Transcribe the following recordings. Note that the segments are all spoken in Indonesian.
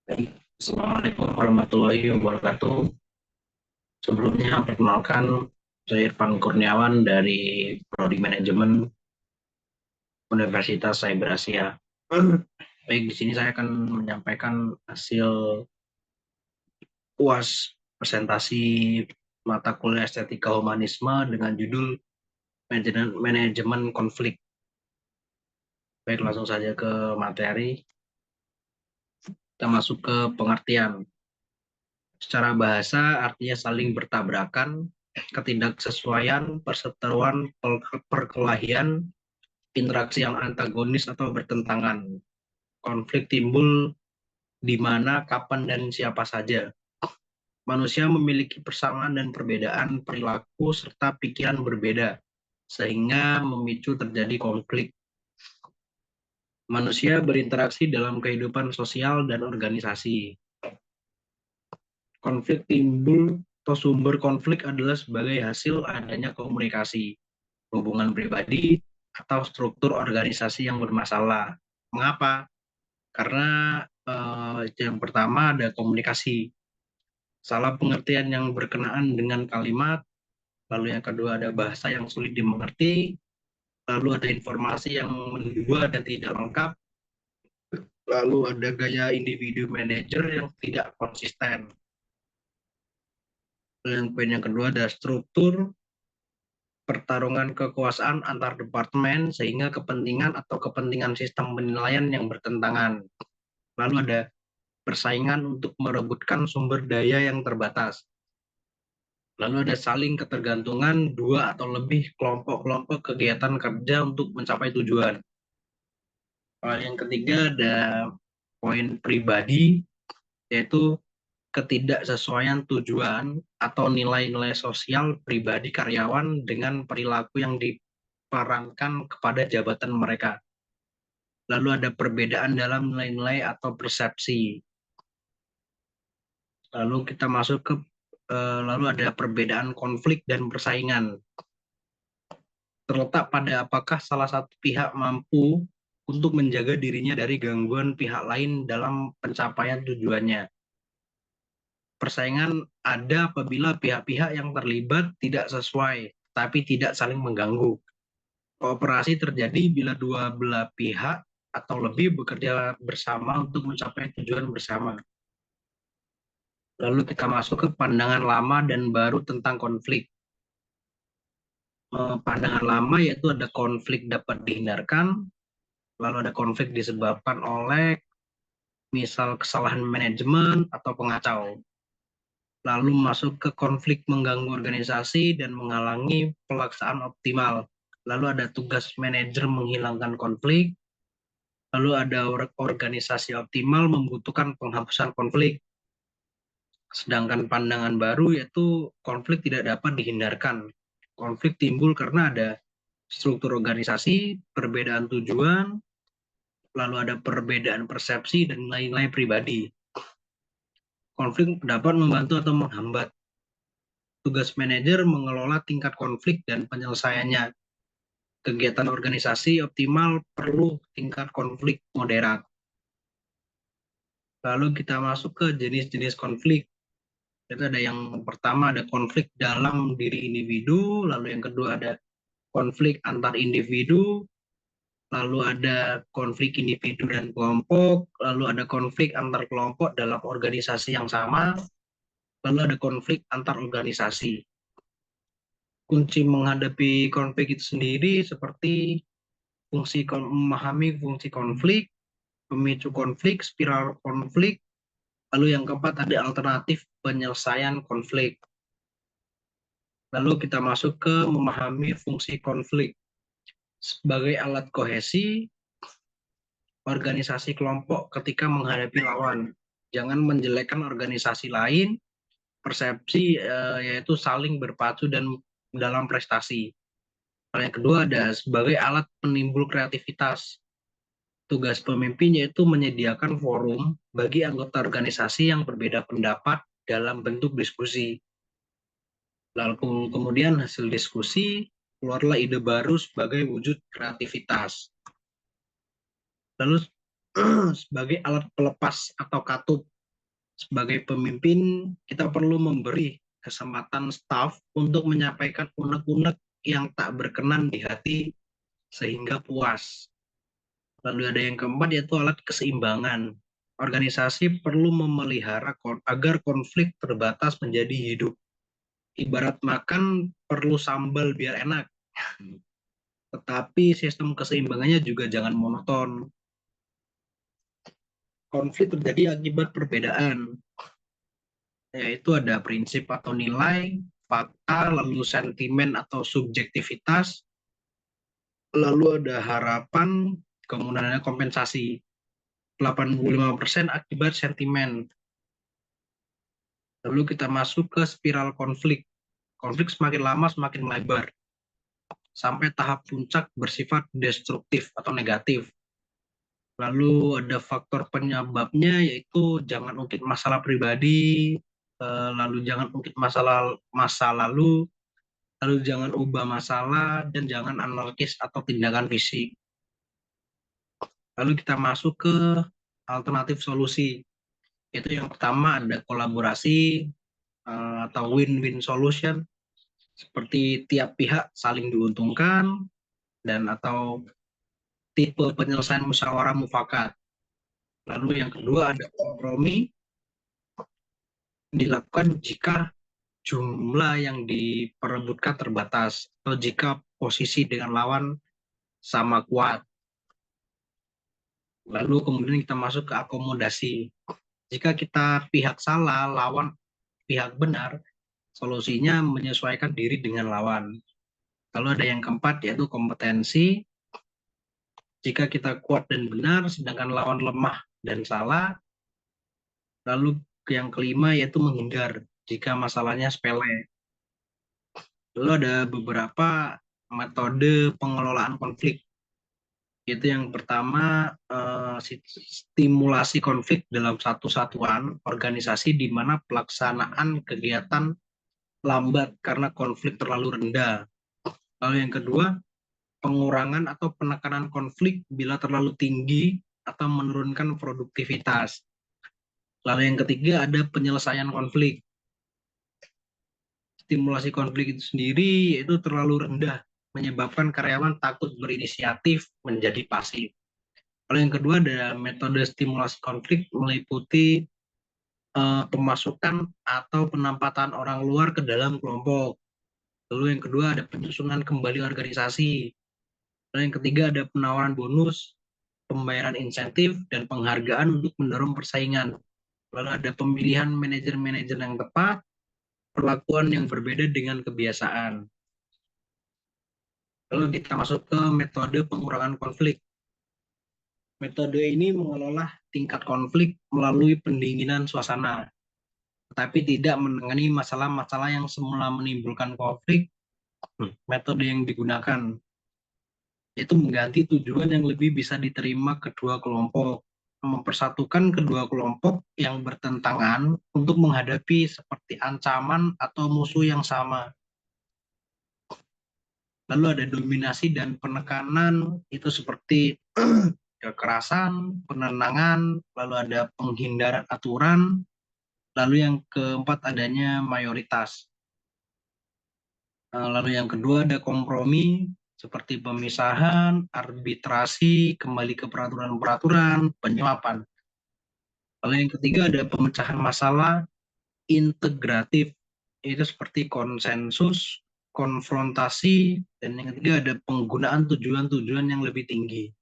Baik, Assalamualaikum warahmatullahi wabarakatuh. Sebelumnya, perkenalkan, saya Irfan Kurniawan dari Prodi Manajemen Universitas Cyber Asia. Baik, di sini saya akan menyampaikan hasil UAS presentasi mata kuliah Estetika Humanisme dengan judul Manajemen Konflik. Baik, langsung saja ke materi. Kita masuk ke pengertian. Secara bahasa artinya saling bertabrakan, ketidaksesuaian, perseteruan, perkelahian, interaksi yang antagonis atau bertentangan. Konflik timbul di mana, kapan, dan siapa saja. Manusia memiliki persamaan dan perbedaan perilaku serta pikiran berbeda, sehingga memicu terjadi konflik. Manusia berinteraksi dalam kehidupan sosial dan organisasi. Konflik timbul atau sumber konflik adalah sebagai hasil adanya komunikasi, hubungan pribadi, atau struktur organisasi yang bermasalah. Mengapa? Karena yang pertama ada komunikasi, salah pengertian yang berkenaan dengan kalimat, lalu yang kedua ada bahasa yang sulit dimengerti, lalu ada informasi yang mendua dan tidak lengkap, lalu ada gaya individu manajer yang tidak konsisten. Yang poin yang kedua ada struktur pertarungan kekuasaan antar departemen sehingga kepentingan atau kepentingan sistem penilaian yang bertentangan. Lalu ada persaingan untuk merebutkan sumber daya yang terbatas. Lalu ada saling ketergantungan dua atau lebih kelompok-kelompok kegiatan kerja untuk mencapai tujuan. Yang ketiga ada poin pribadi, yaitu ketidaksesuaian tujuan atau nilai-nilai sosial pribadi karyawan dengan perilaku yang diperankan kepada jabatan mereka. Lalu ada perbedaan dalam nilai-nilai atau persepsi. Lalu kita masuk ke lalu ada perbedaan konflik dan persaingan. Terletak pada apakah salah satu pihak mampu untuk menjaga dirinya dari gangguan pihak lain dalam pencapaian tujuannya. Persaingan ada apabila pihak-pihak yang terlibat tidak sesuai, tapi tidak saling mengganggu. Kooperasi terjadi bila dua belah pihak atau lebih bekerja bersama untuk mencapai tujuan bersama. Lalu kita masuk ke pandangan lama dan baru tentang konflik. Pandangan lama yaitu ada konflik dapat dihindarkan, lalu ada konflik disebabkan oleh misal kesalahan manajemen atau pengacau. Lalu masuk ke konflik mengganggu organisasi dan menghalangi pelaksanaan optimal. Lalu ada tugas manajer menghilangkan konflik. Lalu ada organisasi optimal membutuhkan penghapusan konflik. Sedangkan pandangan baru yaitu konflik tidak dapat dihindarkan. Konflik timbul karena ada struktur organisasi, perbedaan tujuan, lalu ada perbedaan persepsi dan nilai-nilai pribadi. Konflik dapat membantu atau menghambat. Tugas manajer mengelola tingkat konflik dan penyelesaiannya. Kegiatan organisasi optimal perlu tingkat konflik moderat. Lalu kita masuk ke jenis-jenis konflik. Itu ada yang pertama ada konflik dalam diri individu, lalu yang kedua ada konflik antar individu, lalu ada konflik individu dan kelompok, lalu ada konflik antar kelompok dalam organisasi yang sama, lalu ada konflik antar organisasi. Kunci menghadapi konflik itu sendiri seperti memahami fungsi konflik, pemicu konflik, spiral konflik, lalu yang keempat ada alternatif penyelesaian konflik. Lalu kita masuk ke memahami fungsi konflik. Sebagai alat kohesi, organisasi kelompok ketika menghadapi lawan. Jangan menjelekkan organisasi lain, persepsi yaitu saling berpacu dan dalam prestasi. Yang kedua ada sebagai alat penimbul kreativitas. Tugas pemimpin yaitu menyediakan forum bagi anggota organisasi yang berbeda pendapat dalam bentuk diskusi. Lalu kemudian hasil diskusi, keluarlah ide baru sebagai wujud kreativitas. Lalu sebagai alat pelepas atau katup, Sebagai pemimpin, kita perlu memberi kesempatan staf untuk menyampaikan unek-unek yang tak berkenan di hati sehingga puas. Lalu ada yang keempat yaitu alat keseimbangan. Organisasi perlu memelihara agar konflik terbatas menjadi hidup. Ibarat makan perlu sambal biar enak, tetapi sistem keseimbangannya juga jangan monoton. Konflik terjadi akibat perbedaan, yaitu ada prinsip atau nilai, fakta, lalu sentimen atau subjektivitas, lalu ada harapan, kemudian ada kompensasi. 85% akibat sentimen. Lalu kita masuk ke spiral konflik. Konflik semakin lama semakin melebar, sampai tahap puncak bersifat destruktif atau negatif. Lalu ada faktor penyebabnya, yaitu jangan ungkit masalah pribadi, lalu jangan ungkit masalah masa lalu jangan ubah masalah, dan jangan anarkis atau tindakan fisik. Lalu kita masuk ke alternatif solusi. Itu yang pertama ada kolaborasi atau win-win solution, seperti tiap pihak saling diuntungkan, dan atau tipe penyelesaian musyawarah mufakat. Lalu yang kedua ada kompromi, dilakukan jika jumlah yang diperebutkan terbatas atau jika posisi dengan lawan sama kuat. Lalu kemudian kita masuk ke akomodasi. Jika kita pihak salah, lawan pihak benar, solusinya menyesuaikan diri dengan lawan. Lalu ada yang keempat yaitu kompetensi. Jika kita kuat dan benar, sedangkan lawan lemah dan salah. Lalu yang kelima yaitu menghindar jika masalahnya sepele. Lalu ada beberapa metode pengelolaan konflik. Itu yang pertama, stimulasi konflik dalam satu satuan organisasi di mana pelaksanaan kegiatan lambat karena konflik terlalu rendah. Lalu yang kedua, pengurangan atau penekanan konflik bila terlalu tinggi atau menurunkan produktivitas. Lalu yang ketiga ada penyelesaian konflik. Stimulasi konflik itu sendiri itu terlalu rendah, menyebabkan karyawan takut berinisiatif menjadi pasif. Lalu yang kedua ada metode stimulasi konflik meliputi pemasukan atau penempatan orang luar ke dalam kelompok. Lalu yang kedua ada penyusunan kembali organisasi. Lalu yang ketiga ada penawaran bonus, pembayaran insentif, dan penghargaan untuk mendorong persaingan. Lalu ada pemilihan manajer-manajer yang tepat, perlakuan yang berbeda dengan kebiasaan. Lalu kita masuk ke metode pengurangan konflik. Metode ini mengelola tingkat konflik melalui pendinginan suasana, tetapi tidak menangani masalah-masalah yang semula menimbulkan konflik. Metode yang digunakan itu mengganti tujuan yang lebih bisa diterima kedua kelompok, mempersatukan kedua kelompok yang bertentangan untuk menghadapi seperti ancaman atau musuh yang sama. Lalu ada dominasi dan penekanan, itu seperti kekerasan, penenangan, lalu ada penghindaran aturan, lalu yang keempat adanya mayoritas. Lalu yang kedua ada kompromi, seperti pemisahan, arbitrasi, kembali ke peraturan-peraturan, penyuapan. Lalu yang ketiga ada pemecahan masalah integratif, itu seperti konsensus, konfrontasi, dan yang ketiga ada penggunaan tujuan-tujuan yang lebih tinggi.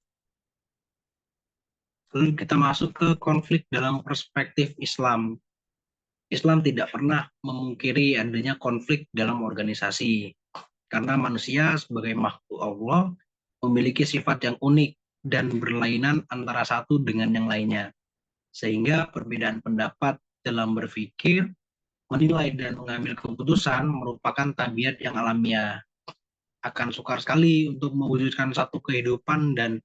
Lalu kita masuk ke konflik dalam perspektif Islam. Islam tidak pernah memungkiri adanya konflik dalam organisasi, karena manusia sebagai makhluk Allah memiliki sifat yang unik dan berlainan antara satu dengan yang lainnya. Sehingga perbedaan pendapat dalam berpikir, menilai, dan mengambil keputusan merupakan tabiat yang alamiah. Akan sukar sekali untuk mewujudkan satu kehidupan dan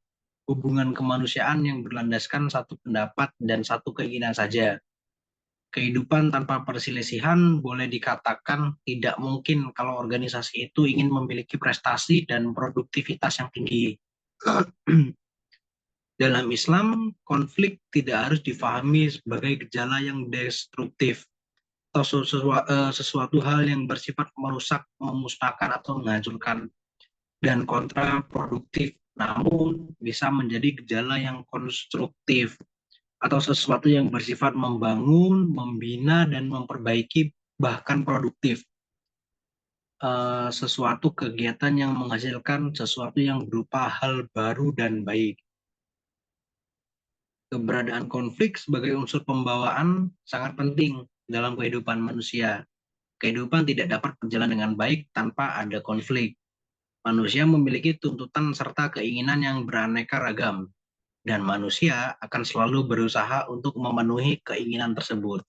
hubungan kemanusiaan yang berlandaskan satu pendapat dan satu keinginan saja. Kehidupan tanpa perselisihan boleh dikatakan tidak mungkin kalau organisasi itu ingin memiliki prestasi dan produktivitas yang tinggi. Dalam Islam, konflik tidak harus difahami sebagai gejala yang destruktif atau sesuatu hal yang bersifat merusak, memusnahkan, atau menghancurkan dan kontraproduktif, namun bisa menjadi gejala yang konstruktif atau sesuatu yang bersifat membangun, membina, dan memperbaiki, bahkan produktif. Sesuatu kegiatan yang menghasilkan sesuatu yang berupa hal baru dan baik. Keberadaan konflik sebagai unsur pembawaan sangat penting dalam kehidupan manusia. Kehidupan tidak dapat berjalan dengan baik tanpa ada konflik. Manusia memiliki tuntutan serta keinginan yang beraneka ragam, dan manusia akan selalu berusaha untuk memenuhi keinginan tersebut.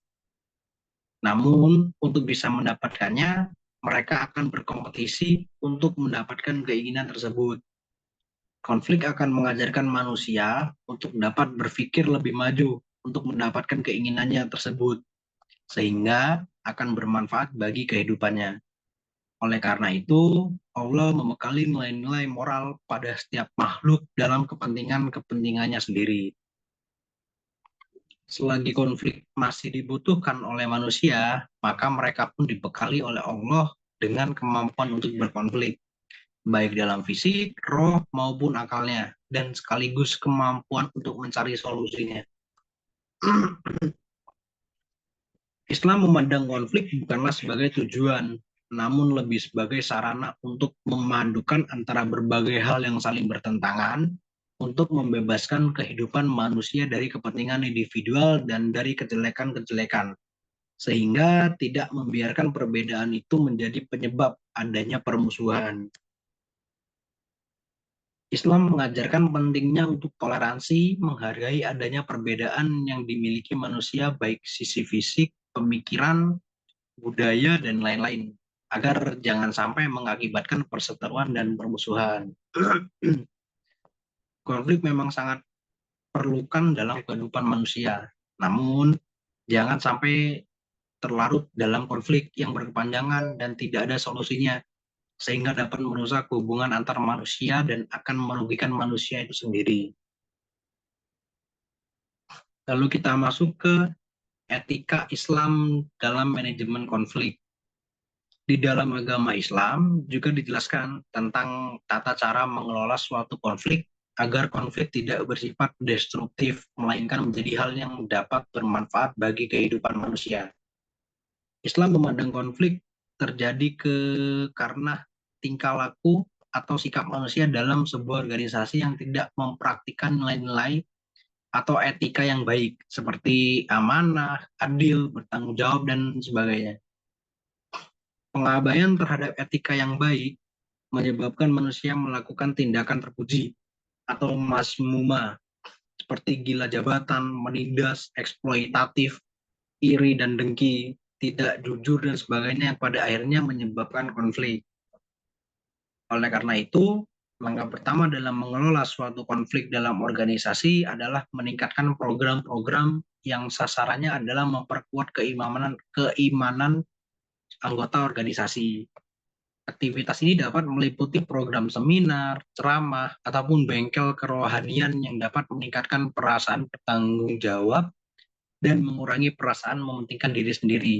Namun, untuk bisa mendapatkannya, mereka akan berkompetisi untuk mendapatkan keinginan tersebut. Konflik akan mengajarkan manusia untuk dapat berpikir lebih maju untuk mendapatkan keinginannya tersebut, sehingga akan bermanfaat bagi kehidupannya. Oleh karena itu, Allah membekali nilai-nilai moral pada setiap makhluk dalam kepentingannya sendiri. Selagi konflik masih dibutuhkan oleh manusia, maka mereka pun dibekali oleh Allah dengan kemampuan untuk berkonflik, baik dalam fisik, roh, maupun akalnya, dan sekaligus kemampuan untuk mencari solusinya. Islam memandang konflik bukanlah sebagai tujuan, namun lebih sebagai sarana untuk memadukan antara berbagai hal yang saling bertentangan untuk membebaskan kehidupan manusia dari kepentingan individual dan dari kejelekan-kejelekan, sehingga tidak membiarkan perbedaan itu menjadi penyebab adanya permusuhan. Islam mengajarkan pentingnya untuk toleransi, menghargai adanya perbedaan yang dimiliki manusia baik sisi fisik, pemikiran, budaya, dan lain-lain, agar jangan sampai mengakibatkan perseteruan dan permusuhan. Konflik memang sangat perlukan dalam kehidupan manusia, namun jangan sampai terlarut dalam konflik yang berkepanjangan dan tidak ada solusinya, sehingga dapat merusak hubungan antar manusia dan akan merugikan manusia itu sendiri. Lalu kita masuk ke etika Islam dalam manajemen konflik. Di dalam agama Islam juga dijelaskan tentang tata cara mengelola suatu konflik agar konflik tidak bersifat destruktif, melainkan menjadi hal yang dapat bermanfaat bagi kehidupan manusia. Islam memandang konflik terjadi karena tingkah laku atau sikap manusia dalam sebuah organisasi yang tidak mempraktikkan nilai-nilai atau etika yang baik, seperti amanah, adil, bertanggung jawab, dan sebagainya. Pengabaian terhadap etika yang baik menyebabkan manusia melakukan tindakan terpuji atau masmuma, seperti gila jabatan, menindas, eksploitatif, iri dan dengki, tidak jujur, dan sebagainya yang pada akhirnya menyebabkan konflik. Oleh karena itu, langkah pertama dalam mengelola suatu konflik dalam organisasi adalah meningkatkan program-program yang sasarannya adalah memperkuat keimanan anggota organisasi. Aktivitas ini dapat meliputi program seminar, ceramah, ataupun bengkel kerohanian yang dapat meningkatkan perasaan bertanggung jawab dan mengurangi perasaan mementingkan diri sendiri.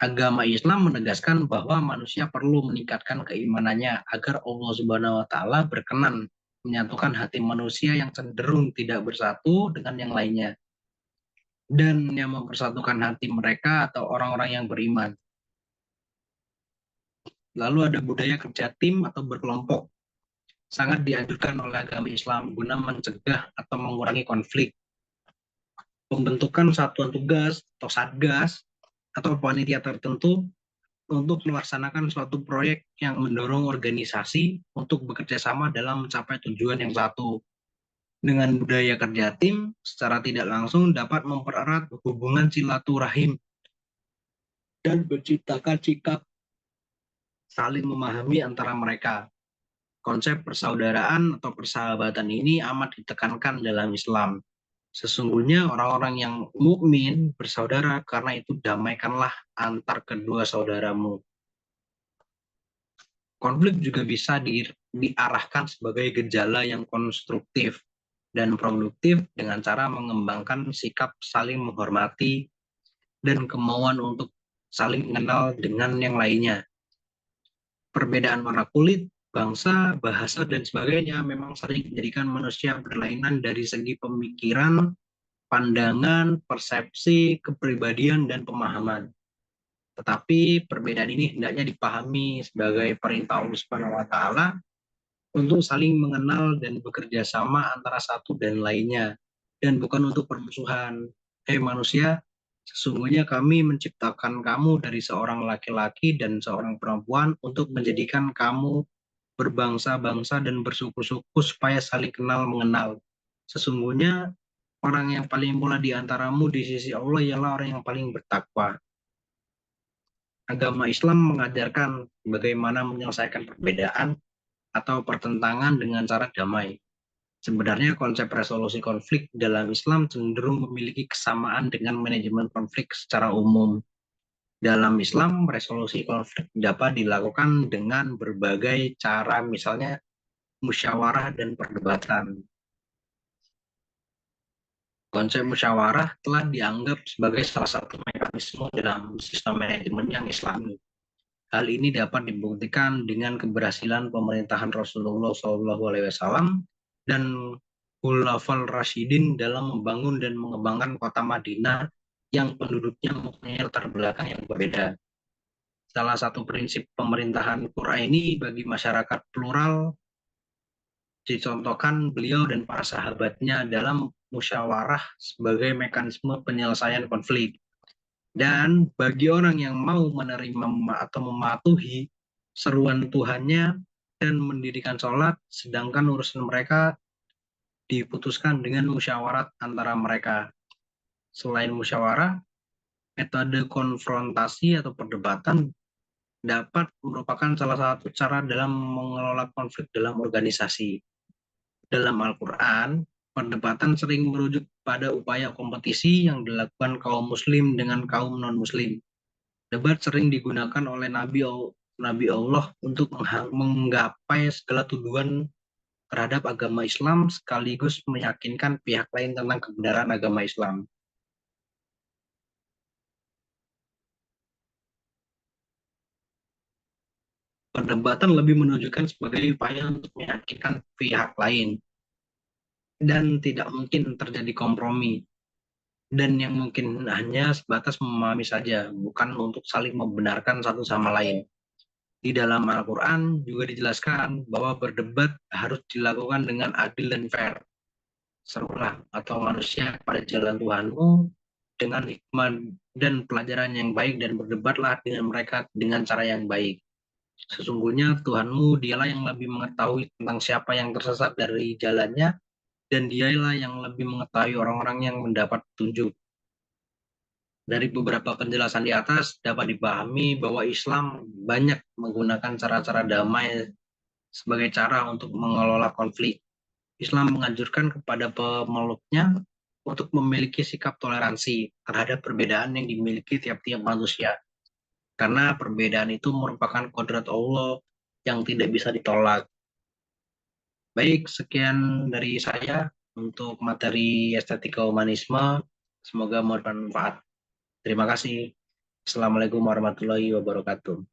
Agama Islam menegaskan bahwa manusia perlu meningkatkan keimanannya agar Allah Subhanahu wa taala berkenan menyatukan hati manusia yang cenderung tidak bersatu dengan yang lainnya dan yang mempersatukan hati mereka atau orang-orang yang beriman. Lalu ada budaya kerja tim atau berkelompok. Sangat dianjurkan oleh agama Islam guna mencegah atau mengurangi konflik. Pembentukan satuan tugas atau satgas atau panitia tertentu untuk melaksanakan suatu proyek yang mendorong organisasi untuk bekerja sama dalam mencapai tujuan yang satu. Dengan budaya kerja tim, secara tidak langsung dapat mempererat hubungan silaturahim dan menciptakan sikap saling memahami antara mereka. Konsep persaudaraan atau persahabatan ini amat ditekankan dalam Islam. Sesungguhnya orang-orang yang mukmin bersaudara, karena itu damaikanlah antar kedua saudaramu. Konflik juga bisa diarahkan sebagai gejala yang konstruktif. dan produktif dengan cara mengembangkan sikap saling menghormati dan kemauan untuk saling mengenal dengan yang lainnya. Perbedaan warna kulit, bangsa, bahasa, dan sebagainya memang sering menjadikan manusia berlainan dari segi pemikiran, pandangan, persepsi, kepribadian, dan pemahaman. Tetapi perbedaan ini hendaknya dipahami sebagai perintah Allah Subhanahu wa taala untuk saling mengenal dan bekerja sama antara satu dan lainnya dan bukan untuk permusuhan. Hei manusia, sesungguhnya kami menciptakan kamu dari seorang laki-laki dan seorang perempuan untuk menjadikan kamu berbangsa-bangsa dan bersuku-suku supaya saling kenal mengenal. Sesungguhnya orang yang paling mulia di antaramu di sisi Allah ialah orang yang paling bertakwa. Agama Islam mengajarkan bagaimana menyelesaikan perbedaan atau pertentangan dengan cara damai. Sebenarnya konsep resolusi konflik dalam Islam cenderung memiliki kesamaan dengan manajemen konflik secara umum. Dalam Islam, resolusi konflik dapat dilakukan dengan berbagai cara, misalnya musyawarah dan perdebatan. Konsep musyawarah telah dianggap sebagai salah satu mekanisme dalam sistem manajemen yang Islami. Hal ini dapat dibuktikan dengan keberhasilan pemerintahan Rasulullah SAW dan Khulafaur Rasyidin dalam membangun dan mengembangkan kota Madinah yang penduduknya mempunyai latar belakang yang berbeda. Salah satu prinsip pemerintahan Quraini bagi masyarakat plural dicontohkan beliau dan para sahabatnya dalam musyawarah sebagai mekanisme penyelesaian konflik. Dan bagi orang yang mau menerima atau mematuhi seruan Tuhannya dan mendirikan sholat, sedangkan urusan mereka diputuskan dengan musyawarah antara mereka. Selain musyawarah, metode konfrontasi atau perdebatan dapat merupakan salah satu cara dalam mengelola konflik dalam organisasi. Dalam Al-Quran, perdebatan sering merujuk pada upaya kompetisi yang dilakukan kaum muslim dengan kaum non-muslim. Debat sering digunakan oleh Nabi Allah untuk menggapai segala tujuan terhadap agama Islam sekaligus meyakinkan pihak lain tentang kebenaran agama Islam. Perdebatan lebih menunjukkan sebagai upaya untuk meyakinkan pihak lain dan tidak mungkin terjadi kompromi dan yang mungkin hanya sebatas memahami saja, bukan untuk saling membenarkan satu sama lain. Di dalam Al-Quran juga dijelaskan bahwa berdebat harus dilakukan dengan adil dan fair. Serulah atau manusia pada jalan Tuhanmu dengan hikmah dan pelajaran yang baik dan berdebatlah dengan mereka dengan cara yang baik. Sesungguhnya Tuhanmu dialah yang lebih mengetahui tentang siapa yang tersesat dari jalannya dan dialah yang lebih mengetahui orang-orang yang mendapat petunjuk. Dari beberapa penjelasan di atas dapat dipahami bahwa Islam banyak menggunakan cara-cara damai sebagai cara untuk mengelola konflik. Islam menganjurkan kepada pemeluknya untuk memiliki sikap toleransi terhadap perbedaan yang dimiliki tiap-tiap manusia. Karena perbedaan itu merupakan kodrat Allah yang tidak bisa ditolak. Baik, sekian dari saya untuk materi estetika humanisme. Semoga bermanfaat. Terima kasih. Assalamualaikum warahmatullahi wabarakatuh.